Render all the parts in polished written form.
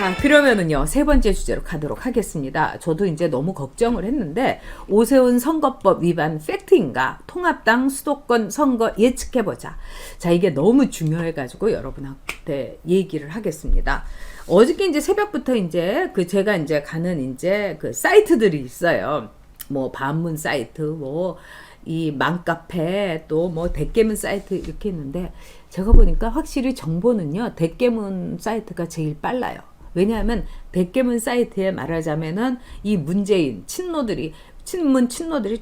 자, 그러면은요, 세 번째 주제로 가도록 하겠습니다. 저도 이제 너무 걱정을 했는데, 오세훈 선거법 위반 팩트인가? 통합당 수도권 선거 예측해보자. 자, 이게 너무 중요해가지고 여러분한테 얘기를 하겠습니다. 어저께 이제 새벽부터 이제 제가 이제 가는 이제 그 사이트들이 있어요. 뭐, 반문 사이트, 뭐, 이 맘카페, 또 뭐, 대깨문 사이트 이렇게 있는데, 제가 보니까 확실히 정보는요, 대깨문 사이트가 제일 빨라요. 왜냐하면 대깨문 사이트에 말하자면은 이 문재인 친노들이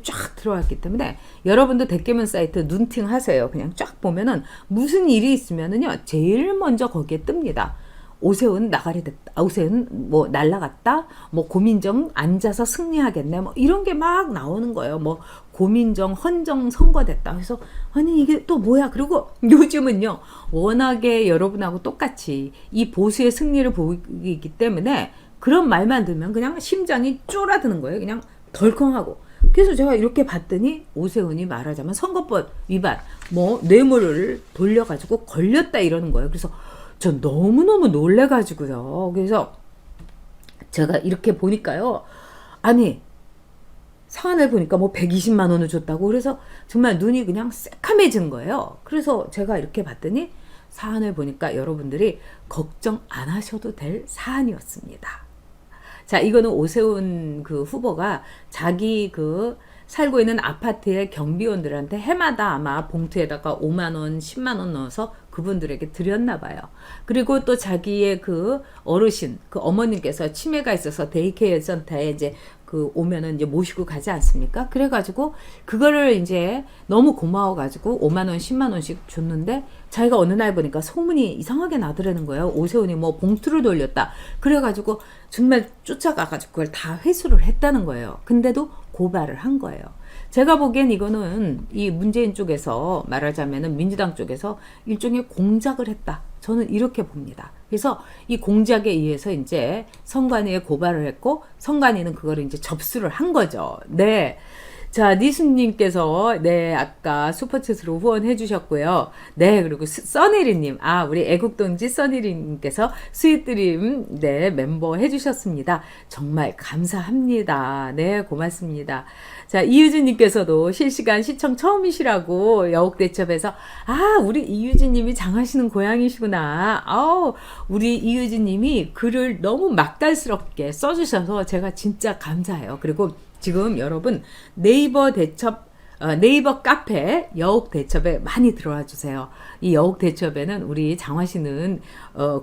쫙 들어왔기 때문에 여러분도 대깨문 사이트 눈팅 하세요. 그냥 쫙 보면은 무슨 일이 있으면은요, 제일 먼저 거기에 뜹니다. 오세훈 나가리 됐다. 오세훈 뭐 날라갔다. 뭐 고민정 앉아서 승리하겠네. 뭐 이런 게 막 나오는 거예요. 뭐 고민정 헌정 선거됐다. 그래서 아니 이게 또 뭐야? 그리고 요즘은요, 워낙에 여러분하고 똑같이 이 보수의 승리를 보이기 때문에 그런 말만 들으면 그냥 심장이 쫄아드는 거예요. 그냥 덜컹하고. 그래서 제가 이렇게 봤더니 오세훈이 말하자면 선거법 위반, 뭐 뇌물을 돌려가지고 걸렸다 이러는 거예요. 그래서 전 너무너무 놀래가지고요. 그래서 제가 이렇게 보니까요. 아니, 사안을 보니까 뭐 120만 원을 줬다고. 그래서 정말 눈이 그냥 새카매진 거예요. 그래서 제가 이렇게 봤더니 사안을 보니까 여러분들이 걱정 안 하셔도 될 사안이었습니다. 자, 이거는 오세훈 그 후보가 자기 그 살고 있는 아파트의 경비원들한테 해마다 아마 봉투에다가 5만 원, 10만 원 넣어서 그분들에게 드렸나 봐요. 그리고 또 자기의 그 어르신, 그 어머님께서 치매가 있어서 데이케어 센터에 이제 그 오면은 이제 모시고 가지 않습니까? 그래가지고 그거를 이제 너무 고마워가지고 5만 원, 10만 원씩 줬는데 자기가 어느 날 보니까 소문이 이상하게 나더라는 거예요. 오세훈이 뭐 봉투를 돌렸다. 그래가지고 정말 쫓아가가지고 그걸 다 회수를 했다는 거예요. 근데도 고발을 한 거예요. 제가 보기엔 이거는 이 문재인 쪽에서 말하자면은 민주당 쪽에서 일종의 공작을 했다. 저는 이렇게 봅니다. 그래서 이 공작에 의해서 이제 선관위에 고발을 했고 선관위는 그거를 이제 접수를 한 거죠. 네. 자, 니수님께서 네, 아까 슈퍼챗으로 후원해 주셨고요. 네, 그리고 써니리님, 우리 애국동지 써니리님께서 스윗드림 네, 멤버 해 주셨습니다. 정말 감사합니다. 네, 고맙습니다. 자, 이유진님께서도 실시간 시청 처음이시라고 여옥대첩에서 우리 이유진님이 장하시는 고향이시구나. 우리 이유진님이 글을 너무 맛깔스럽게 써주셔서 제가 진짜 감사해요. 그리고 지금 여러분 네이버 대첩 네이버 카페 여옥 대첩에 많이 들어와 주세요. 이 여옥 대첩에는 우리 장화시는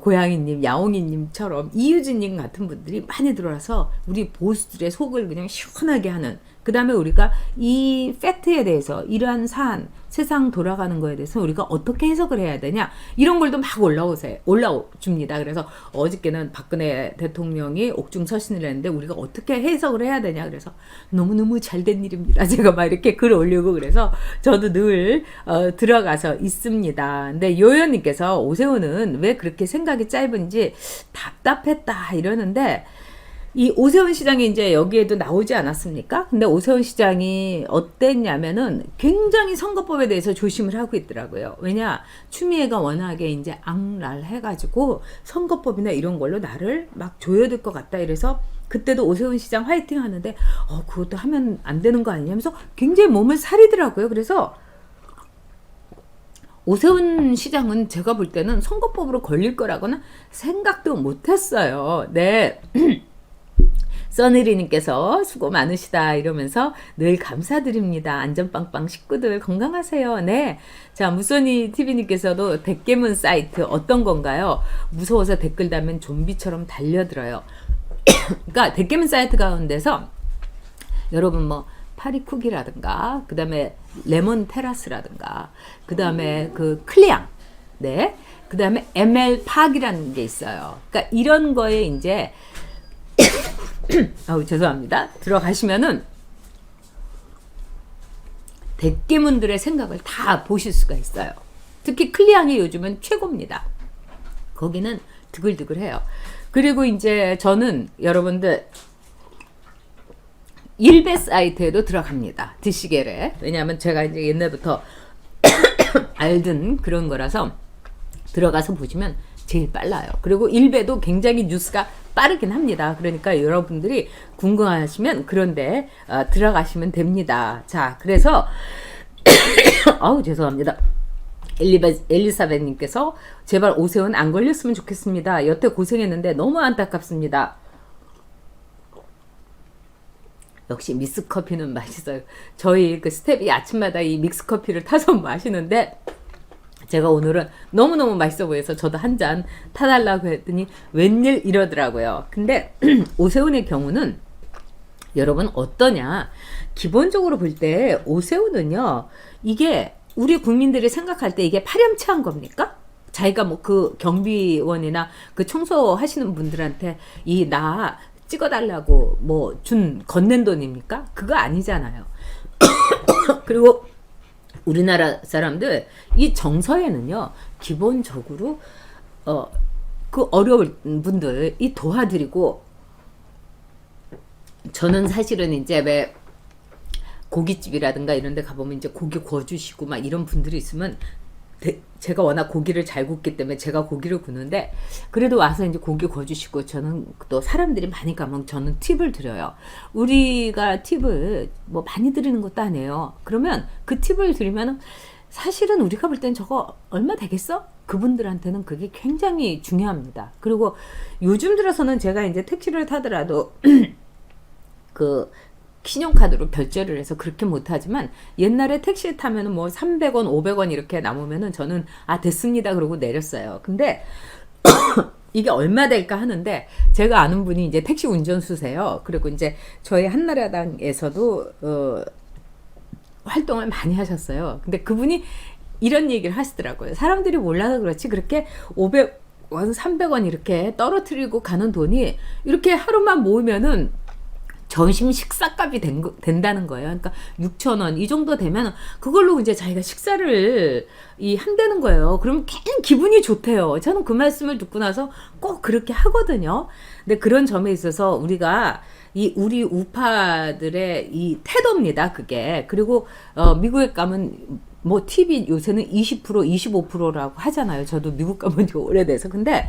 고양이님, 야옹이님처럼 이유진님 같은 분들이 많이 들어와서 우리 보수들의 속을 그냥 시원하게 하는. 그 다음에 우리가 이 팩트에 대해서 이러한 사안, 세상 돌아가는 거에 대해서 우리가 어떻게 해석을 해야 되냐 이런 걸도 막 올라줍니다. 그래서 어저께는 박근혜 대통령이 옥중서신을 했는데 우리가 어떻게 해석을 해야 되냐 그래서 너무너무 잘된 일입니다. 제가 막 이렇게 글 올리고 그래서 저도 늘 들어가서 있습니다. 근데 요연님께서 오세훈은 왜 그렇게 생각이 짧은지 답답했다 이러는데 이 오세훈 시장이 이제 여기에도 나오지 않았습니까? 근데 오세훈 시장이 어땠냐면은 굉장히 선거법에 대해서 조심을 하고 있더라고요. 왜냐, 추미애가 워낙에 이제 악랄해가지고 선거법이나 이런 걸로 나를 막 조여들 것 같다 이래서 그때도 오세훈 시장 화이팅 하는데 그것도 하면 안 되는 거 아니냐면서 굉장히 몸을 사리더라고요. 그래서 오세훈 시장은 제가 볼 때는 선거법으로 걸릴 거라고는 생각도 못했어요. 네. 써니리님께서 수고 많으시다 이러면서 늘 감사드립니다. 안전빵빵 식구들 건강하세요. 네. 자, 무소니 TV님께서도 대깨문 사이트 어떤 건가요? 무서워서 댓글 달면 좀비처럼 달려들어요. 그러니까 대깨문 사이트 가운데서 여러분 뭐 파리쿡이라든가 그 다음에 레몬 테라스라든가 그 다음에 그 클리앙 네. 그 다음에 ML 팍이라는 게 있어요. 그러니까 이런 거에 이제 죄송합니다. 들어가시면은 대깨문들의 생각을 다 보실 수가 있어요. 특히 클리앙이 요즘은 최고입니다. 거기는 드글드글해요. 그리고 이제 저는 여러분들 일베 사이트에도 들어갑니다. 드시게래. 왜냐하면 제가 이제 옛날부터 알던 그런 거라서 들어가서 보시면 제일 빨라요. 그리고 일베도 굉장히 뉴스가 빠르긴 합니다. 그러니까 여러분들이 궁금하시면 그런데 들어가시면 됩니다. 자, 그래서 아우 죄송합니다. 엘리사벳님께서 제발 오세훈 안 걸렸으면 좋겠습니다. 여태 고생했는데 너무 안타깝습니다. 역시 믹스커피는 맛있어요. 저희 그 스텝이 아침마다 이 믹스커피를 타서 마시는데 제가 오늘은 너무너무 맛있어 보여서 저도 한 잔 타달라고 했더니 웬일 이러더라고요. 근데 오세훈의 경우는 여러분 어떠냐? 기본적으로 볼 때 오세훈은요, 이게 우리 국민들이 생각할 때 이게 파렴치한 겁니까? 자기가 뭐 그 경비원이나 그 청소하시는 분들한테 이 나 찍어달라고 뭐 준 건넨 돈입니까? 그거 아니잖아요. 그리고 우리나라 사람들 이 정서에는요, 기본적으로 그 어려운 분들 이 도와드리고, 저는 사실은 이제 왜 고깃집이라든가 이런 데 가보면 이제 고기 구워주시고 막 이런 분들이 있으면 제가 워낙 고기를 잘 굽기 때문에 제가 고기를 굽는데, 그래도 와서 이제 고기 구워주시고, 저는 또 사람들이 많이 가면 저는 팁을 드려요. 우리가 팁을 뭐 많이 드리는 것도 아니에요. 그러면 그 팁을 드리면 사실은 우리가 볼 땐 저거 얼마 되겠어? 그분들한테는 그게 굉장히 중요합니다. 그리고 요즘 들어서는 제가 이제 택시를 타더라도 그 신용카드로 결제를 해서 그렇게 못하지만, 옛날에 택시 타면은 뭐 300원, 500원 이렇게 남으면은 저는 됐습니다 그러고 내렸어요. 근데 이게 얼마 될까 하는데, 제가 아는 분이 이제 택시 운전수세요. 그리고 이제 저희 한나라당에서도 활동을 많이 하셨어요. 근데 그분이 이런 얘기를 하시더라고요. 사람들이 몰라서 그렇지 그렇게 500원, 300원 이렇게 떨어뜨리고 가는 돈이 이렇게 하루만 모으면은 점심 식사값이 된다는 거예요. 그러니까 6,000원 이 정도 되면 그걸로 이제 자기가 식사를 한다는 거예요. 그러면 괜히 기분이 좋대요. 저는 그 말씀을 듣고 나서 꼭 그렇게 하거든요. 근데 그런 점에 있어서 우리가 우리 우파들의 이 태도입니다. 그게. 그리고 미국에 가면 뭐 팁이 요새는 20%, 25%라고 하잖아요. 저도 미국 가본 지 오래돼서. 근데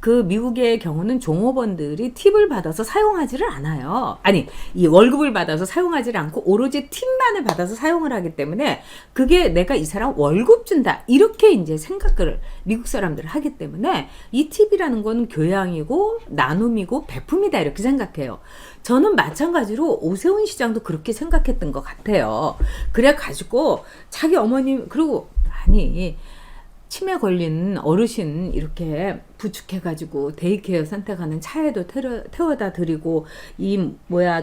그 미국의 경우는 종업원들이 팁을 받아서 사용하지를 않아요. 아니, 이 월급을 받아서 사용하지를 않고 오로지 팁만을 받아서 사용을 하기 때문에, 그게 내가 이 사람 월급 준다 이렇게 이제 생각을 미국 사람들은 하기 때문에, 이 팁이라는 건 교양이고 나눔이고 베품이다 이렇게 생각해요. 저는 마찬가지로 오세훈 시장도 그렇게 생각했던 것 같아요. 그래 가지고 자기 어머님, 그리고 아니 치매 걸린 어르신 이렇게 부축해가지고 데이케어 센터 가는 차에도 태워다 드리고,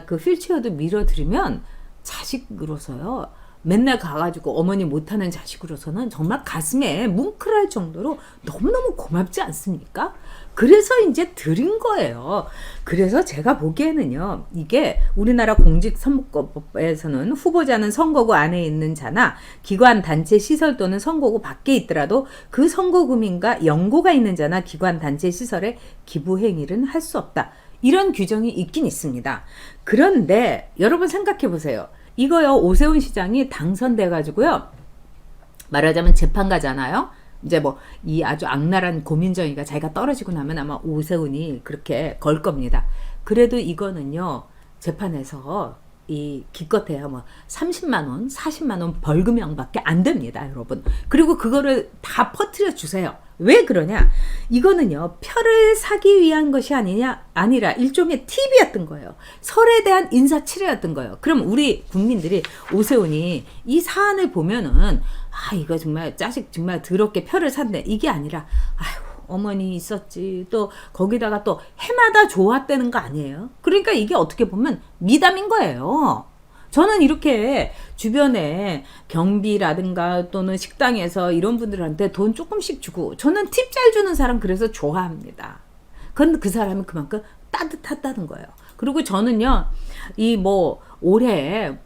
그 휠체어도 밀어드리면 자식으로서요, 맨날 가가지고 어머니 못하는 자식으로서는 정말 가슴에 뭉클할 정도로 너무너무 고맙지 않습니까? 그래서 이제 드린 거예요. 그래서 제가 보기에는요, 이게 우리나라 공직선거법에서는 후보자는 선거구 안에 있는 자나 기관, 단체, 시설 또는 선거구 밖에 있더라도 그 선거구민과 연고가 있는 자나 기관, 단체, 시설에 기부 행위는 할 수 없다. 이런 규정이 있긴 있습니다. 그런데 여러분 생각해 보세요. 이거요, 오세훈 시장이 당선돼 가지고요, 말하자면 재판 가잖아요. 이제 뭐 이 아주 악랄한 고민정의가 자기가 떨어지고 나면 아마 오세훈이 그렇게 걸 겁니다. 그래도 이거는요, 재판에서 기껏해야 뭐 30만 원, 40만 원 벌금형밖에 안 됩니다, 여러분. 그리고 그거를 다 퍼뜨려 주세요. 왜 그러냐? 이거는요, 표를 사기 위한 것이 아니라 일종의 팁이었던 거예요. 설에 대한 인사치레였던 거예요. 그럼 우리 국민들이 오세훈이 이 사안을 보면은, 이거 정말 자식 정말 더럽게 표를 샀네, 이게 아니라, 어머니 있었지, 또 거기다가 또 해마다 좋았다는 거 아니에요? 그러니까 이게 어떻게 보면 미담인 거예요. 저는 이렇게 주변에 경비라든가 또는 식당에서 이런 분들한테 돈 조금씩 주고, 저는 팁 잘 주는 사람 그래서 좋아합니다. 그건 그 사람이 그만큼 따뜻하다는 거예요. 그리고 저는요, 올해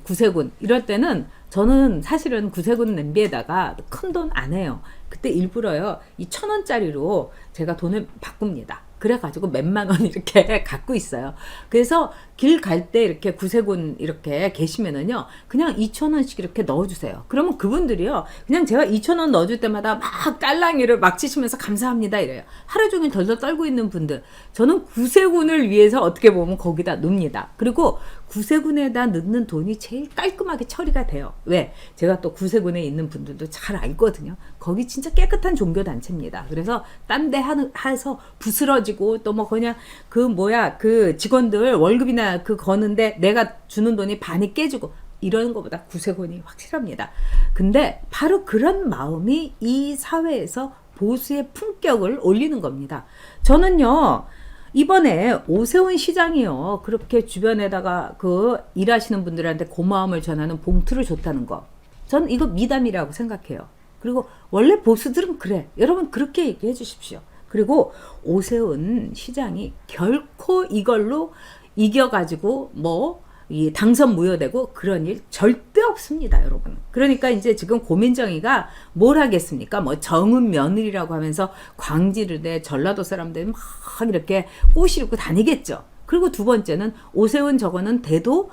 구세군 이럴 때는 저는 사실은 구세군 냄비에다가 큰 돈 안 해요. 그때 일부러요, 1,000원짜리로 제가 돈을 바꿉니다. 그래가지고 몇만 원 이렇게 갖고 있어요. 그래서 길 갈 때 이렇게 구세군 이렇게 계시면은요, 그냥 2,000원씩 이렇게 넣어주세요. 그러면 그분들이요, 그냥 제가 2,000원 넣어줄 때마다 막 딸랑이를 막 치시면서 감사합니다 이래요. 하루 종일 덜덜 떨고 있는 분들, 저는 구세군을 위해서 어떻게 보면 거기다 놉니다. 그리고 구세군에다 넣는 돈이 제일 깔끔하게 처리가 돼요. 왜? 제가 또 구세군에 있는 분들도 잘 알거든요. 거기 진짜 깨끗한 종교단체입니다. 그래서 딴 데 해서 부스러지고 또 뭐 그냥 그 직원들 월급이나 그 거는데 내가 주는 돈이 반이 깨지고 이런 것보다 구세군이 확실합니다. 근데 바로 그런 마음이 이 사회에서 보수의 품격을 올리는 겁니다. 저는요, 이번에 오세훈 시장이요, 그렇게 주변에다가 그 일하시는 분들한테 고마움을 전하는 봉투를 줬다는 거, 전 이거 미담이라고 생각해요. 그리고 원래 보수들은 그래. 여러분 그렇게 얘기해 주십시오. 그리고 오세훈 시장이 결코 이걸로 이겨가지고 이 당선 무효되고 그런 일 절대 없습니다, 여러분. 그러니까 이제 지금 고민정의가 뭘 하겠습니까? 뭐 정은 며느리라고 하면서 광지를 내 전라도 사람들이 막 이렇게 꼬시고 다니겠죠. 그리고 두 번째는 오세훈 저거는 돼도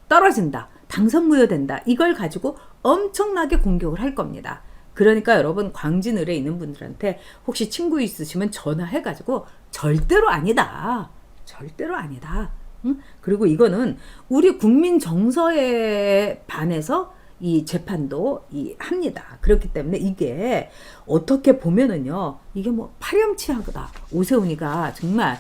떨어진다, 당선 무효된다, 이걸 가지고 엄청나게 공격을 할 겁니다. 그러니까 여러분 광진을에 있는 분들한테 혹시 친구 있으시면 전화해가지고 절대로 아니다, 절대로 아니다. 응? 그리고 이거는 우리 국민 정서에 반해서 이 재판도 합니다. 그렇기 때문에 이게 어떻게 보면은요, 이게 뭐 파렴치하다. 오세훈이가 정말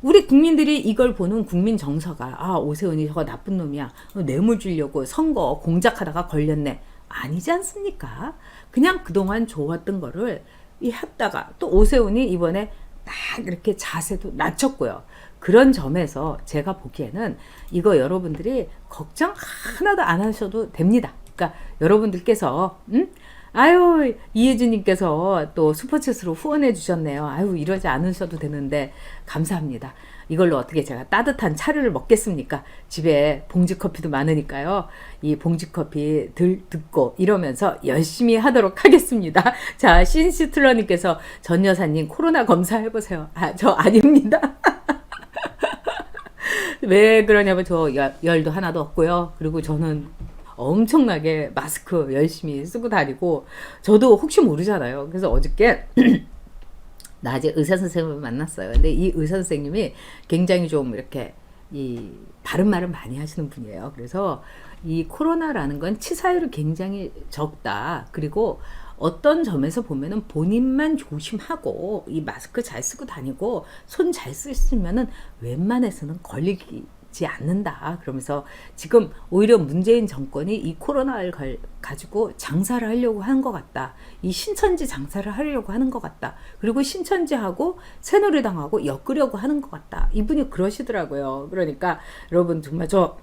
우리 국민들이 이걸 보는 국민 정서가 오세훈이 저거 나쁜 놈이야, 뇌물 주려고 선거 공작하다가 걸렸네, 아니지 않습니까? 그냥 그동안 좋았던 거를 했다가 또 오세훈이 이번에 딱 이렇게 자세도 낮췄고요. 그런 점에서 제가 보기에는 이거 여러분들이 걱정 하나도 안 하셔도 됩니다. 그러니까 여러분들께서 아유, 이혜주님께서 또 슈퍼챗으로 후원해 주셨네요. 아유, 이러지 않으셔도 되는데 감사합니다. 이걸로 어떻게 제가 따뜻한 차를 먹겠습니까? 집에 봉지커피도 많으니까요. 이 봉지커피 듣고 이러면서 열심히 하도록 하겠습니다. 자, 신시틀러님께서 전 여사님 코로나 검사해보세요. 저 아닙니다. 왜 그러냐면 저 열도 하나도 없고요. 그리고 저는 엄청나게 마스크 열심히 쓰고 다니고, 저도 혹시 모르잖아요. 그래서 어저께 낮에 의사 선생님을 만났어요. 근데 이 의사 선생님이 굉장히 좀 이렇게 바른 말을 많이 하시는 분이에요. 그래서 이 코로나라는 건 치사율이 굉장히 적다. 그리고 어떤 점에서 보면은 본인만 조심하고 이 마스크 잘 쓰고 다니고 손 잘 쓰시면은 웬만해서는 걸리지 않는다. 그러면서 지금 오히려 문재인 정권이 이 코로나를 가지고 장사를 하려고 하는 것 같다. 이 신천지 장사를 하려고 하는 것 같다. 그리고 신천지하고 새누리당하고 엮으려고 하는 것 같다. 이분이 그러시더라고요. 그러니까 여러분 정말 저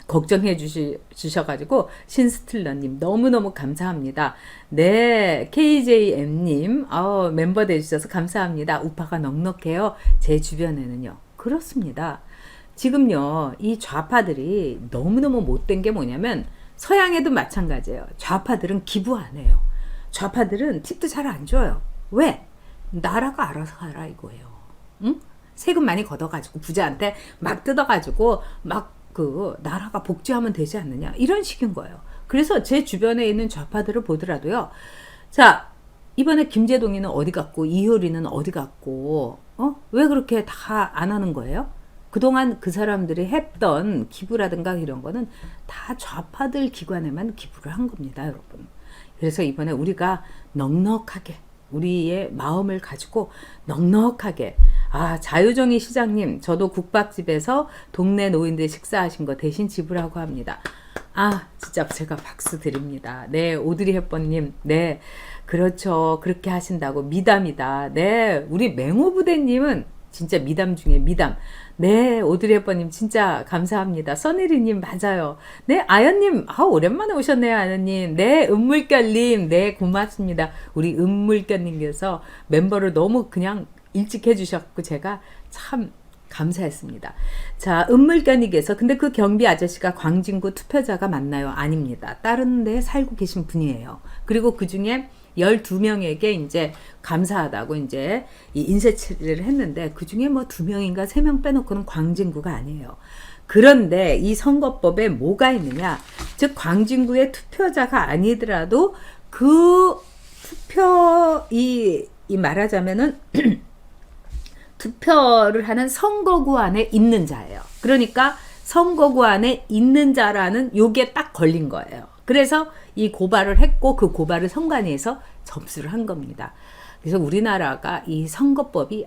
걱정해 주셔가지고 신스틸러님 너무너무 감사합니다. 네, KJM님 멤버 되주셔서 감사합니다. 우파가 넉넉해요. 제 주변에는요. 그렇습니다. 지금요, 이 좌파들이 너무너무 못된 게 뭐냐면, 서양에도 마찬가지예요. 좌파들은 기부 안 해요. 좌파들은 팁도 잘 안 줘요. 왜? 나라가 알아서 하라 이거예요. 응? 세금 많이 걷어가지고 부자한테 막 뜯어가지고 막 나라가 복지하면 되지 않느냐, 이런 식인 거예요. 그래서 제 주변에 있는 좌파들을 보더라도요, 자, 이번에 김제동이는 어디 갔고 이효리는 어디 갔고 왜 그렇게 다 안 하는 거예요? 그동안 그 사람들이 했던 기부라든가 이런 거는 다 좌파들 기관에만 기부를 한 겁니다, 여러분. 그래서 이번에 우리가 넉넉하게 우리의 마음을 가지고 넉넉하게, 자유정의 시장님, 저도 국밥집에서 동네 노인들 식사하신 거 대신 지불하고 합니다. 진짜 제가 박수 드립니다. 네, 오드리 헵번님, 네, 그렇죠. 그렇게 하신다고 미담이다. 네, 우리 맹호부대님은 진짜 미담 중에 미담. 네, 오드리 헵번님 진짜 감사합니다. 써니리님 맞아요. 네, 아연님 오랜만에 오셨네요, 아연님. 네, 은물결님, 네, 고맙습니다. 우리 은물결님께서 멤버를 너무 그냥 일찍 해주셨고 제가 참 감사했습니다. 자, 은물결님께서 근데 그 경비 아저씨가 광진구 투표자가 맞나요? 아닙니다. 다른 데 살고 계신 분이에요. 그리고 그 중에 12명에게 이제 감사하다고 이제 이 인쇄체를 했는데 그 중에 뭐 2명인가 3명 빼놓고는 광진구가 아니에요. 그런데 이 선거법에 뭐가 있느냐? 즉 광진구의 투표자가 아니더라도 그 투표 이 말하자면은 투표를 하는 선거구 안에 있는 자예요. 그러니까 선거구 안에 있는 자라는 요게 딱 걸린 거예요. 그래서 이 고발을 했고 그 고발을 선관위에서 접수를 한 겁니다. 그래서 우리나라가 이 선거법이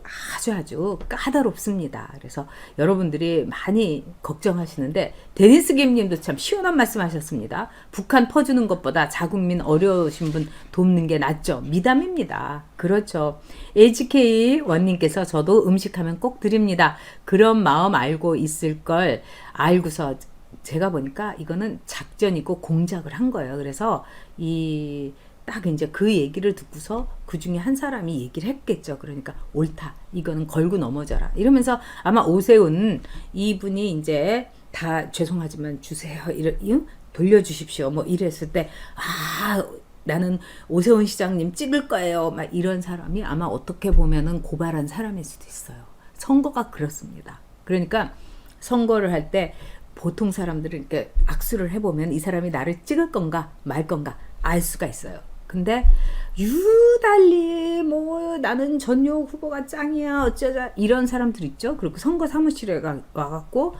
아주 까다롭습니다. 그래서 여러분들이 많이 걱정하시는데 데니스 김님도 참 시원한 말씀 하셨습니다. 북한 퍼주는 것보다 자국민 어려우신 분 돕는 게 낫죠. 미담입니다. 그렇죠. HK 원님께서 저도 음식하면 꼭 드립니다. 그런 마음 알고 있을 걸 알고서 제가 보니까 이거는 작전이고 공작을 한 거예요. 그래서 딱 이제 그 얘기를 듣고서 그 중에 한 사람이 얘기를 했겠죠. 그러니까 옳다. 이거는 걸고 넘어져라. 이러면서 아마 오세훈 이분이 이제 다 죄송하지만 주세요. 돌려주십시오. 뭐 이랬을 때 나는 오세훈 시장님 찍을 거예요. 막 이런 사람이 아마 어떻게 보면은 고발한 사람일 수도 있어요. 선거가 그렇습니다. 그러니까 선거를 할 때 보통 사람들은 이렇게 악수를 해보면 이 사람이 나를 찍을 건가 말 건가 알 수가 있어요. 근데 유달리 뭐 나는 전용 후보가 짱이야 어쩌자 이런 사람들 있죠. 그리고 선거 사무실에 와갖고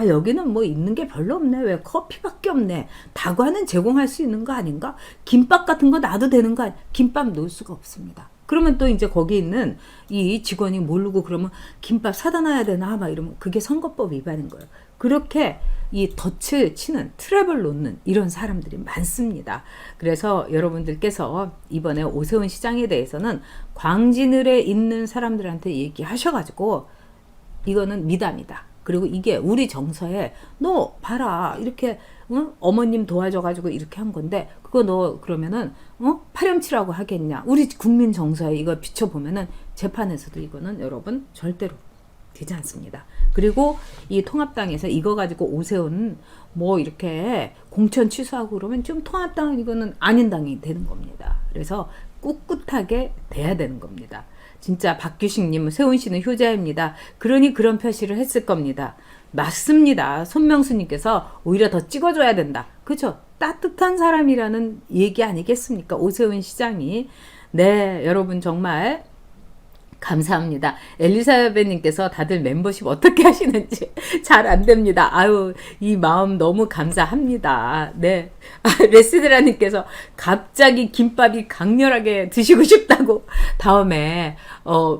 여기는 뭐 있는 게 별로 없네. 왜 커피밖에 없네. 다과는 제공할 수 있는 거 아닌가? 김밥 같은 거 놔도 되는 거 아니야? 김밥 놓을 수가 없습니다. 그러면 또 이제 거기 있는 이 직원이 모르고 그러면 김밥 사다 놔야 되나 막 이러면 그게 선거법 위반인 거예요. 그렇게 이 덫을 치는 트랩을 놓는 이런 사람들이 많습니다. 그래서 여러분들께서 이번에 오세훈 시장에 대해서는 광진을에 있는 사람들한테 얘기하셔가지고 이거는 미담이다. 그리고 이게 우리 정서에 너 봐라 이렇게 어머님 도와줘가지고 이렇게 한 건데 그거 너 그러면은 파렴치라고 하겠냐. 우리 국민 정서에 이거 비춰보면은 재판에서도 이거는 여러분 절대로 되지 않습니다. 그리고 이 통합당에서 이거 가지고 오세훈 뭐 이렇게 공천 취소하고 그러면 좀 통합당은 이거는 아닌 당이 되는 겁니다. 그래서 꿋꿋하게 돼야 되는 겁니다. 진짜 박규식님 세훈 씨는 효자입니다. 그러니 그런 표시를 했을 겁니다. 맞습니다. 손명수님께서 오히려 더 찍어줘야 된다. 그렇죠? 따뜻한 사람이라는 얘기 아니겠습니까? 오세훈 시장이. 네, 여러분 정말 감사합니다. 엘리사벳님께서 다들 멤버십 어떻게 하시는지 잘 안 됩니다. 아유, 이 마음 너무 감사합니다. 네. 레시드라님께서 갑자기 김밥이 강렬하게 드시고 싶다고 다음에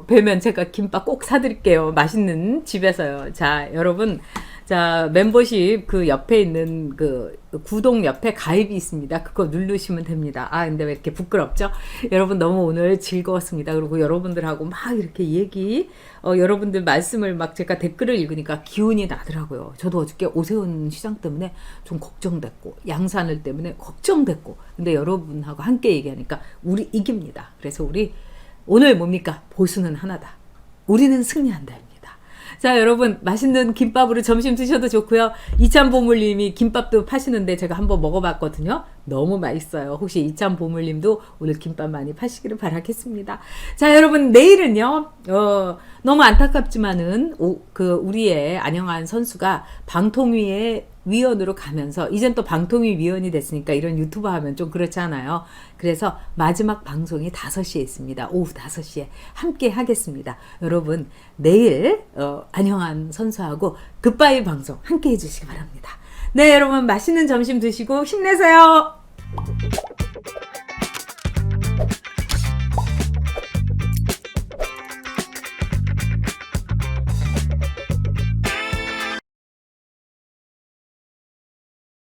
뵈면 제가 김밥 꼭 사드릴게요. 맛있는 집에서요. 자, 여러분. 자, 멤버십 그 옆에 있는 그 구독 옆에 가입이 있습니다. 그거 누르시면 됩니다. 근데 왜 이렇게 부끄럽죠? 여러분 너무 오늘 즐거웠습니다. 그리고 여러분들하고 막 이렇게 여러분들 말씀을 막 제가 댓글을 읽으니까 기운이 나더라고요. 저도 어저께 오세훈 시장 때문에 좀 걱정됐고, 양산을 때문에 걱정됐고, 근데 여러분하고 함께 얘기하니까 우리 이깁니다. 그래서 우리 오늘 뭡니까? 보수는 하나다. 우리는 승리한다. 자, 여러분 맛있는 김밥으로 점심 드셔도 좋고요. 이찬보물님이 김밥도 파시는데 제가 한번 먹어봤거든요. 너무 맛있어요. 혹시 이찬보물님도 오늘 김밥 많이 파시기를 바라겠습니다. 자, 여러분 내일은요. 너무 안타깝지만은 우리의 안영한 선수가 방통위의 위원으로 가면서 이젠 또 방통위 위원이 됐으니까 이런 유튜버 하면 좀 그렇잖아요. 그래서 마지막 방송이 5시에 있습니다. 오후 5시에 함께 하겠습니다. 여러분 내일 안영한 선수하고 굿바이 방송 함께 해주시기 바랍니다. 네, 여러분 맛있는 점심 드시고 힘내세요.